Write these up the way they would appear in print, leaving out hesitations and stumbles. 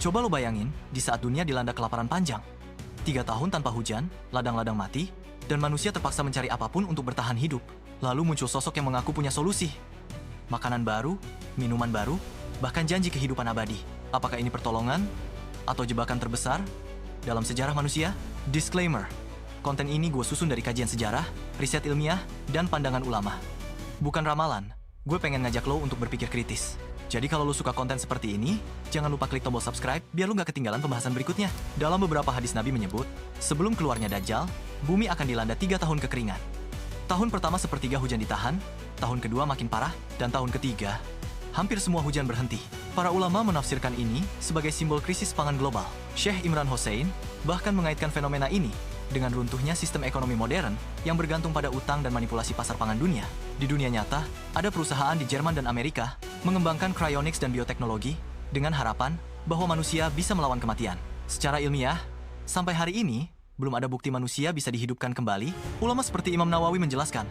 Coba lo bayangin, di saat dunia dilanda kelaparan panjang. 3 tahun tanpa hujan, ladang-ladang mati, dan manusia terpaksa mencari apapun untuk bertahan hidup. Lalu muncul sosok yang mengaku punya solusi. Makanan baru, minuman baru, bahkan janji kehidupan abadi. Apakah ini pertolongan? Atau jebakan terbesar dalam sejarah manusia? Disclaimer, konten ini gue susun dari kajian sejarah, riset ilmiah, dan pandangan ulama. Bukan ramalan, gue pengen ngajak lo untuk berpikir kritis. Jadi kalau lo suka konten seperti ini, jangan lupa klik tombol subscribe biar lo nggak ketinggalan pembahasan berikutnya. Dalam beberapa hadis Nabi menyebut, sebelum keluarnya Dajjal, bumi akan dilanda 3 tahun kekeringan. Tahun pertama sepertiga hujan ditahan, tahun kedua makin parah, dan tahun ketiga, hampir semua hujan berhenti. Para ulama menafsirkan ini sebagai simbol krisis pangan global. Syekh Imran Hosein bahkan mengaitkan fenomena ini dengan runtuhnya sistem ekonomi modern yang bergantung pada utang dan manipulasi pasar pangan dunia. Di dunia nyata, ada perusahaan di Jerman dan Amerika mengembangkan cryonics dan bioteknologi dengan harapan bahwa manusia bisa melawan kematian. Secara ilmiah, sampai hari ini, belum ada bukti manusia bisa dihidupkan kembali. Ulama seperti Imam Nawawi menjelaskan,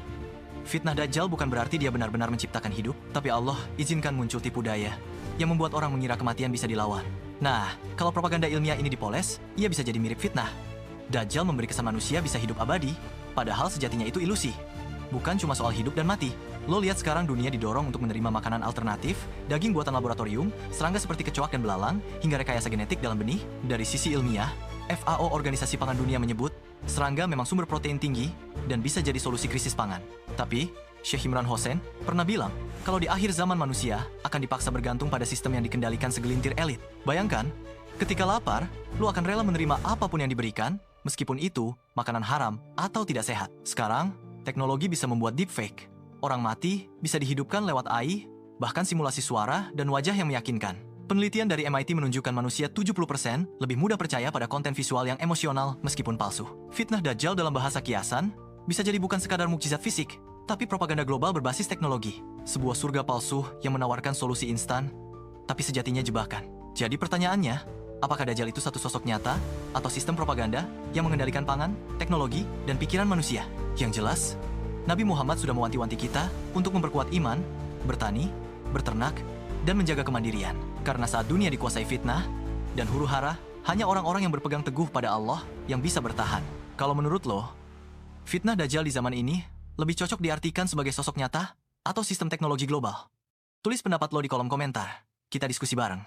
fitnah Dajjal bukan berarti dia benar-benar menciptakan hidup, tapi Allah izinkan muncul tipu daya yang membuat orang mengira kematian bisa dilawan. Nah, kalau propaganda ilmiah ini dipoles, ia bisa jadi mirip fitnah. Dajjal memberi kesan manusia bisa hidup abadi, padahal sejatinya itu ilusi. Bukan cuma soal hidup dan mati. Lo lihat sekarang dunia didorong untuk menerima makanan alternatif, daging buatan laboratorium, serangga seperti kecoak dan belalang, hingga rekayasa genetik dalam benih. Dari sisi ilmiah, FAO Organisasi Pangan Dunia menyebut, serangga memang sumber protein tinggi dan bisa jadi solusi krisis pangan. Tapi, Syekh Imran Hosein pernah bilang, kalau di akhir zaman manusia akan dipaksa bergantung pada sistem yang dikendalikan segelintir elit. Bayangkan, ketika lapar, lo akan rela menerima apapun yang diberikan, meskipun itu makanan haram atau tidak sehat. Sekarang, teknologi bisa membuat deepfake. Orang mati bisa dihidupkan lewat AI, bahkan simulasi suara dan wajah yang meyakinkan. Penelitian dari MIT menunjukkan manusia 70% lebih mudah percaya pada konten visual yang emosional meskipun palsu. Fitnah Dajjal dalam bahasa kiasan bisa jadi bukan sekadar mukjizat fisik, tapi propaganda global berbasis teknologi. Sebuah surga palsu yang menawarkan solusi instan, tapi sejatinya jebakan. Jadi pertanyaannya, apakah Dajjal itu satu sosok nyata atau sistem propaganda yang mengendalikan pangan, teknologi, dan pikiran manusia? Yang jelas, Nabi Muhammad sudah mewanti-wanti kita untuk memperkuat iman, bertani, berternak, dan menjaga kemandirian. Karena saat dunia dikuasai fitnah dan huru-hara, hanya orang-orang yang berpegang teguh pada Allah yang bisa bertahan. Kalau menurut lo, fitnah Dajjal di zaman ini lebih cocok diartikan sebagai sosok nyata atau sistem teknologi global? Tulis pendapat lo di kolom komentar. Kita diskusi bareng.